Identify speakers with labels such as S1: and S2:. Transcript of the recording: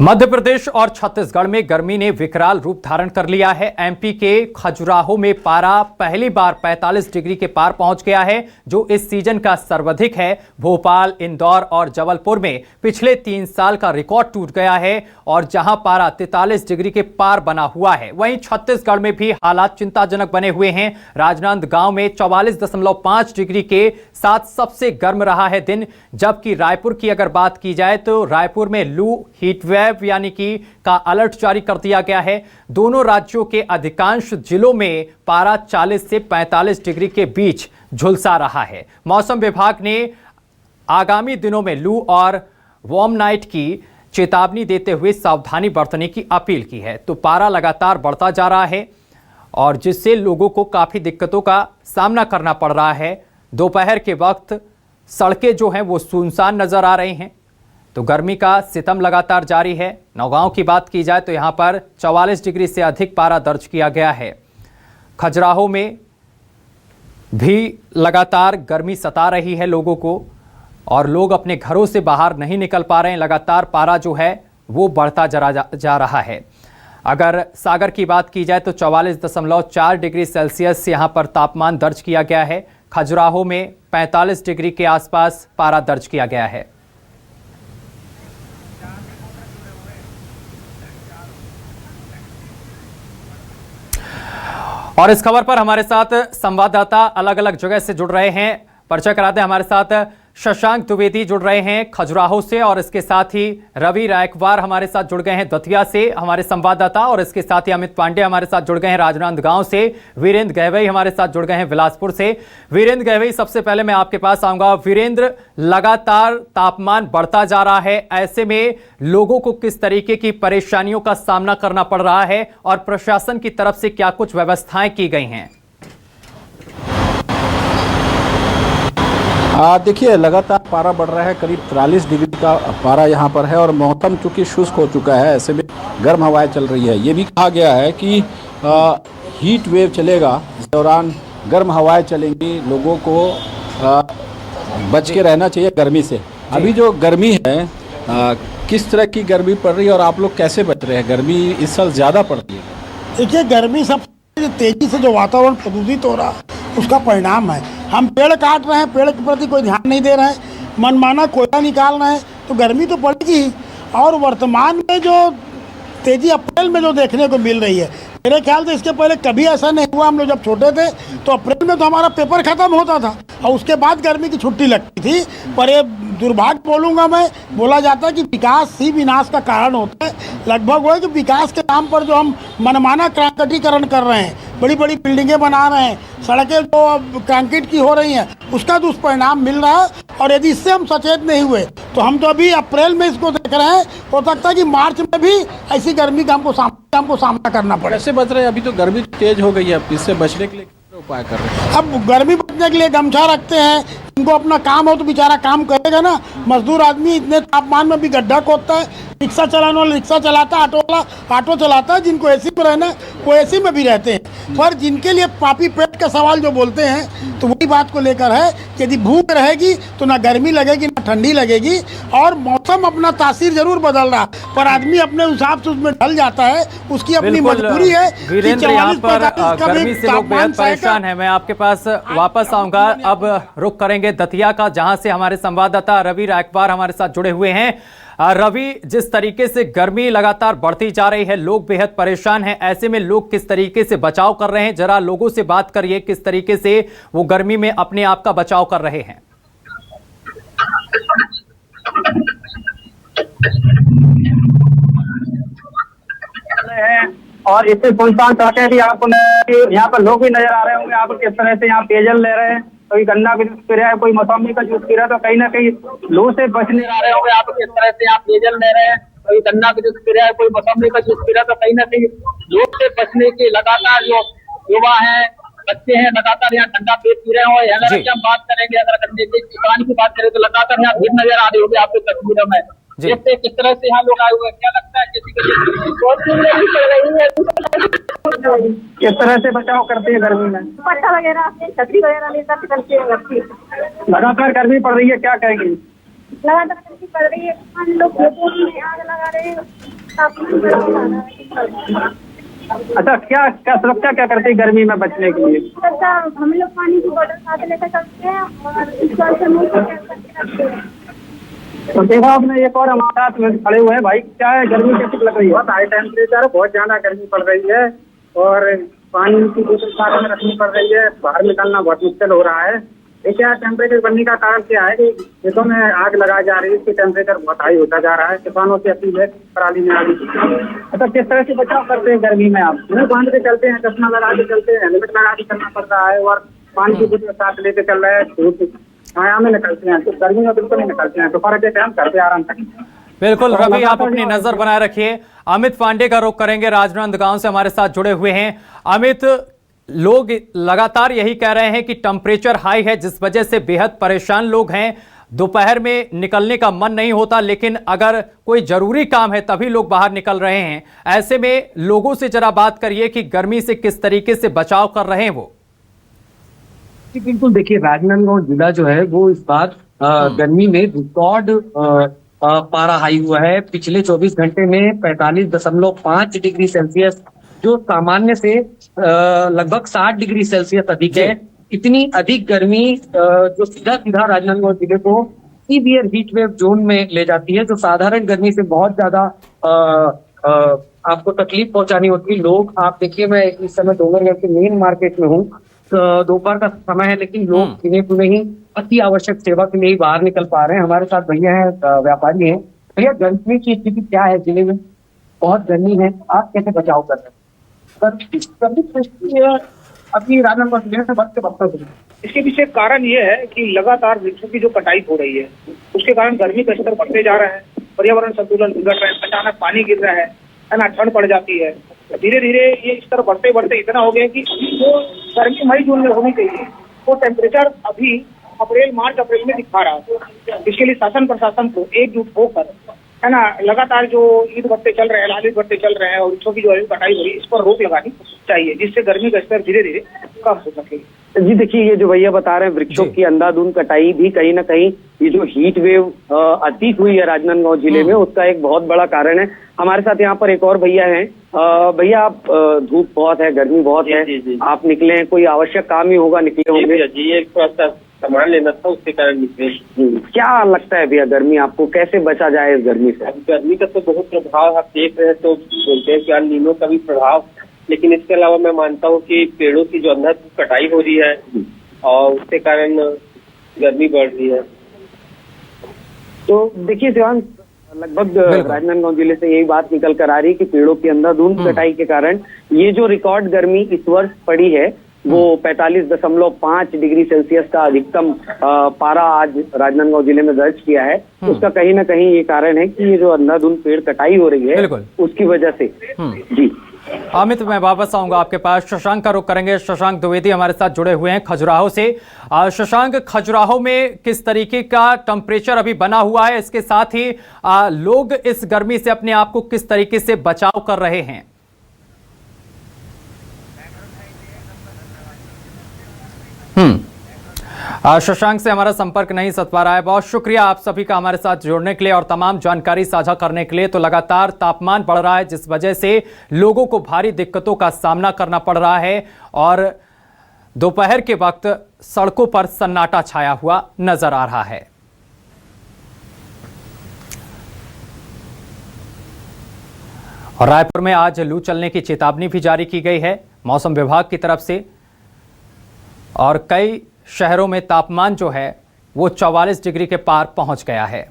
S1: मध्य प्रदेश और छत्तीसगढ़ में गर्मी ने विकराल रूप धारण कर लिया है। एमपी के खजुराहो में पारा पहली बार 45 डिग्री के पार पहुंच गया है, जो इस सीजन का सर्वाधिक है। भोपाल, इंदौर और जबलपुर में पिछले 3 साल का रिकॉर्ड टूट गया है और जहां पारा 43 डिग्री के पार बना हुआ है, वहीं छत्तीसगढ़ में भी हालात चिंताजनक बने हुए हैं। राजनांदगांव में 44.5 डिग्री के साथ सबसे गर्म रहा है दिन, जबकि रायपुर की अगर बात की जाए तो रायपुर में लू हीटवेव यानी कि का अलर्ट जारी कर दिया गया है। दोनों राज्यों के अधिकांश जिलों में पारा 40 से 45 डिग्री के बीच झुलसा रहा है। मौसम विभाग ने आगामी दिनों में लू और वार्म नाइट की चेतावनी देते हुए सावधानी बरतने की अपील की है। तो पारा लगातार बढ़ता जा रहा है और जिससे लोगों को काफी दिक्कतों का सामना करना पड़ रहा है। दोपहर के वक्त सड़कें जो हैं वो सुनसान नजर आ रही हैं। तो गर्मी का सितम लगातार जारी है। नौगांव की बात की जाए तो यहां पर 44 डिग्री से अधिक पारा दर्ज किया गया है। खजुराहो में भी लगातार गर्मी सता रही है लोगों को और लोग अपने घरों से बाहर नहीं निकल पा रहे हैं। लगातार पारा जो है वो बढ़ता जा रहा है। अगर सागर की बात की जाए तो 44.4 डिग्री सेल्सियस यहां पर तापमान दर्ज किया गया है। खजुराहो में 45 डिग्री के आसपास पारा दर्ज किया गया है। और इस खबर पर हमारे साथ संवाददाता अलग अलग जगह से जुड़ रहे हैं। परिचय कराते हैं, हमारे साथ शशांक द्विवेदी जुड़ रहे हैं खजुराहो से और इसके साथ ही रवि रायकवार हमारे साथ जुड़ गए हैं दतिया से हमारे संवाददाता, और इसके साथ ही अमित पांडे हमारे साथ जुड़ गए हैं राजनांदगांव से। वीरेंद्र गहवई हमारे साथ जुड़ गए हैं बिलासपुर से। वीरेंद्र गहवई, सबसे पहले मैं आपके पास आऊंगा। वीरेंद्र, लगातार तापमान बढ़ता जा रहा है, ऐसे में लोगों को किस तरीके की परेशानियों का सामना करना पड़ रहा है और प्रशासन की तरफ से क्या कुछ व्यवस्थाएं की गई हैं?
S2: देखिए, लगातार पारा बढ़ रहा है। करीब 43 डिग्री का पारा यहाँ पर है और मौसम चूंकि शुष्क हो चुका है, ऐसे में गर्म हवाएं चल रही है। ये भी कहा गया है कि हीट वेव चलेगा, इस दौरान गर्म हवाएं चलेंगी, लोगों को बच के रहना चाहिए गर्मी से। अभी जो गर्मी है, किस तरह की गर्मी पड़ रही है और आप लोग कैसे बच रहे हैं? गर्मी इस साल ज़्यादा पड़ती है।
S3: देखिए, गर्मी सबसे तेजी से जो वातावरण प्रदूषित हो रहा है उसका परिणाम है। हम पेड़ काट रहे हैं, पेड़ के प्रति कोई ध्यान नहीं दे रहे हैं, मनमाना कोयला निकाल रहे हैं, तो गर्मी तो पड़ेगी ही। और वर्तमान में जो तेजी अप्रैल में जो देखने को मिल रही है, मेरे ख्याल से इसके पहले कभी ऐसा नहीं हुआ। हम लोग जब छोटे थे तो अप्रैल में तो हमारा पेपर खत्म होता था और उसके बाद गर्मी की छुट्टी लगती थी। पर ये दुर्भाग्य बोलूँगा मैं, बोला जाता है कि विकास ही विनाश का कारण होता है। लगभग वो है कि विकास के नाम पर जो हम मनमाना क्रांतिकरण कर रहे हैं, बड़ी बड़ी बिल्डिंगें बना रहे हैं, सड़कें जो अब कंक्रीट की हो रही हैं, उसका दुष्परिणाम मिल रहा है। और यदि इससे हम सचेत नहीं हुए तो हम तो अभी अप्रैल में इसको देख रहे हैं, हो सकता है कि मार्च में भी ऐसी गर्मी का हमको सामना करना पड़े।
S2: कैसे बच रहे हैं? अभी तो गर्मी तेज हो गई है, इससे बचने के लिए क्या उपाय कर रहे हैं?
S3: अब गर्मी बचने के लिए गमछा रखते हैं। इनको अपना काम हो तो बेचारा काम करेगा ना। मजदूर आदमी इतने तापमान में भी गड्ढा खोदता है, रिक्शा चलाने वाला रिक्शा चलाता है, ऑटो वाला ऑटो चलाता है। जिनको एसी में रहना है वो एसी में भी रहते हैं। पर जिनके लिए पापी पेट का सवाल जो बोलते हैं, तो वही बात को लेकर है कि यदि भूख रहेगी तो ना गर्मी लगेगी ना ठंडी लगेगी। और मौसम अपना तासीर जरूर बदल रहा, पर आदमी अपने हिसाब से उसमें ढल जाता है, उसकी अपनी मजबूरी है।
S1: वीरेंद्र, यहाँ पर गर्मी से लोग बेहद परेशान है। मैं आपके पास वापस आऊंगा। अब रुक करेंगे दतिया का, जहां से हमारे संवाददाता रवि रायकवार हमारे साथ जुड़े हुए हैं। रवि, जिस तरीके से गर्मी लगातार बढ़ती जा रही है, लोग बेहद परेशान हैं, ऐसे में लोग किस तरीके से बचाव कर रहे हैं? जरा लोगों से बात करिए, किस तरीके से वो गर्मी में अपने आप का बचाव कर रहे हैं?
S4: और इससे सुनसान सड़कें भी आपको यहाँ पर लोग भी नजर आ रहे होंगे। आप किस तरह से यहाँ पेयजल ले रहे हैं, कोई गन्ना भी जूस पी रहा है, कोई मौसमी का जूस पी रहा है, तो कहीं ना कहीं लू से बचने आ रहे होंगे। आप किस तरह से यहाँ पेयजल ले रहे हैं, कोई गन्ना का जूस पी रहा है, कोई मौसमी का जूस पी रहा है, तो कहीं ना कहीं लू से बचने की लगातार जो युवा है, बच्चे हैं, लगातार यहाँ ठंडा पेट पी रहे हैं। अगर हम बात करेंगे, अगर गन्ने की किसान की बात करें तो लगातार यहाँ भीड़ नजर आ रही होगी आपको तस्वीरों में। देखते किस तरह से यहाँ लोग आए हुए हैं, क्या लगता है किसी किस तरह से बचाव करते हैं गर्मी में?
S5: पट्टा वगैरह, छतरी वगैरह लेकर निकलते हैं।
S4: लगातार गर्मी पड़ रही है, क्या कहेंगे?
S5: लगातार गर्मी पड़ रही है, किसान लोग खेतों में आग लगा रहे हैं, तापमान बढ़ रहा है।
S4: अच्छा, क्या क्या सुरक्षा क्या करते हैं गर्मी में बचने के लिए?
S5: अच्छा, हम लोग पानी की बोतल साथ लेकर चलते हैं और इस बार से मुंह करके रखते हैं।
S4: तो देखा आपने, एक और हमारे साथ में खड़े हुए हैं भाई, क्या है गर्मी कैसी लग रही है? बहुत हाई टेम्परेचर, बहुत ज्यादा गर्मी पड़ रही है और पानी की बोतल साथ में रखनी पड़ रही है, बाहर निकलना बहुत मुश्किल हो रहा है। ये क्या टेम्परेचर बढ़ने का कारण क्या है कि खेतों में आग लगाई जा रही है, इसकी टेम्परेचर बहुत हाई होता जा रहा है। किसानों से अपील है पराली में आग। अच्छा, किस तरह से बचाव करते हैं गर्मी में आप? मुंह बांध के चलते हैं, चश्मा लगा के चलते हैं, हेलमेट लगा के चलना पड़ रहा है और पानी की बोतल साथ लेके चल रहे हैं, धूप छाया में निकलते हैं, तो गर्मी में बिल्कुल नहीं निकलते हैं, दोपहर के टाइम घर पे आराम करें।
S1: बिल्कुल रवि, आप अपनी नजर बनाए रखिए। अमित पांडे का रुख करेंगे, राजनांदगांव से हमारे साथ जुड़े हुए हैं। अमित, लोग लगातार यही कह रहे हैं कि टेम्परेचर हाई है, जिस वजह से बेहद परेशान लोग हैं। दोपहर में निकलने का मन नहीं होता, लेकिन अगर कोई जरूरी काम है तभी लोग बाहर निकल रहे हैं। ऐसे में लोगों से जरा बात करिए कि गर्मी से किस तरीके से बचाव कर रहे हैं वो।
S6: जी बिल्कुल, देखिए राजनांदगांव जिला जो है वो इस बार गर्मी में रिकॉर्ड पारा हाई हुआ है। पिछले 24 घंटे में 45.5 डिग्री सेल्सियस, जो सामान्य से लगभग 60 डिग्री सेल्सियस अधिक है। इतनी अधिक गर्मी जो सीधा सीधा राजनांदगांव जिले को सीवियर हीट वेव जोन में ले जाती है, जो साधारण गर्मी से बहुत ज्यादा आपको तकलीफ पहुंचानी होती है। लोग, आप देखिए, मैं इस समय डोंगरगढ़ के मेन मार्केट में हूँ, दोपहर का समय है, लेकिन लोग गिने चुने ही अति आवश्यक सेवा के लिए ही बाहर निकल पा रहे हैं। हमारे साथ भैया हैं, व्यापारी हैं। भैया, गर्मी की स्थिति क्या है जिले में? बहुत गर्मी है, आप कैसे बचाव कर रहे हैं? अभी राजनांदगांव जिले में बढ़ते बढ़ते,
S7: इसके पीछे कारण ये है कि लगातार वृक्षों की जो कटाई हो रही है, उसके कारण गर्मी का स्तर बढ़ते जा रहा है, पर्यावरण संतुलन बिगड़ रहा है, अचानक पानी गिर रहा है ना, ठंड पड़ जाती है। धीरे धीरे ये स्तर बढ़ते बढ़ते इतना हो गया कि जो गर्मी मई जून में होनी चाहिए वो टेम्परेचर अभी मार्च अप्रैल में दिखा रहा है। इसके लिए शासन प्रशासन को एकजुट होकर, है ना, लगातार जो ईद भट्टे चल रहे हैं, लालित भट्टे चल रहे हैं और वृक्षों की जो कटाई हो रही है, इस पर रोक लगानी चाहिए, जिससे गर्मी का स्तर धीरे धीरे कम हो सके।
S4: जी देखिए, ये जो भैया बता रहे हैं वृक्षों की अंधाधुंध कटाई भी कहीं ना कहीं ये जो हीट वेव अतीत हुई है राजनांदगांव जिले में, उसका एक बहुत बड़ा कारण है। हमारे साथ यहाँ पर एक और भैया हैं। भैया, आप धूप बहुत है, गर्मी बहुत है, आप निकले हैं, कोई आवश्यक काम ही होगा, निकले होंगे?
S8: जी, एक थोड़ा सा सामान लेना था, उसके कारण निकले।
S4: क्या लगता है भैया, गर्मी आपको कैसे बचा जाए इस गर्मी से?
S8: गर्मी का तो बहुत प्रभाव आप देख रहे हैं, तो बोलते हैं कि अल नीनो का भी प्रभाव, लेकिन इसके अलावा मैं मानता हूँ कि पेड़ों की जो अंधाधुंध कटाई हो रही है और उसके कारण गर्मी बढ़ रही है।
S4: तो देखिए शिवांश, लगभग राजनांदगांव जिले से यही बात निकल कर आ रही है कि पेड़ों की अंधाधुंध कटाई के कारण ये जो रिकॉर्ड गर्मी इस वर्ष पड़ी है वो 45.5 डिग्री सेल्सियस का अधिकतम पारा आज राजनांदगांव जिले में दर्ज किया है। उसका कहीं ना कहीं ये कारण है कि ये जो अंधाधुंध पेड़ कटाई हो रही है उसकी वजह से। जी
S1: अमित, मैं वापस आऊंगा आपके पास। शशांक का रुख करेंगे। शशांक द्विवेदी हमारे साथ जुड़े हुए हैं खजुराहो से। शशांक, खजुराहो में किस तरीके का टेम्परेचर अभी बना हुआ है, इसके साथ ही लोग इस गर्मी से अपने आप को किस तरीके से बचाव कर रहे हैं? शशांक से हमारा संपर्क नहीं सध पा रहा है। बहुत शुक्रिया आप सभी का हमारे साथ जुड़ने के लिए और तमाम जानकारी साझा करने के लिए। तो लगातार तापमान बढ़ रहा है, जिस वजह से लोगों को भारी दिक्कतों का सामना करना पड़ रहा है और दोपहर के वक्त सड़कों पर सन्नाटा छाया हुआ नजर आ रहा है। और रायपुर में आज लू चलने की चेतावनी भी जारी की गई है मौसम विभाग की तरफ से और कई शहरों में तापमान जो है वो 44 डिग्री के पार पहुंच गया है।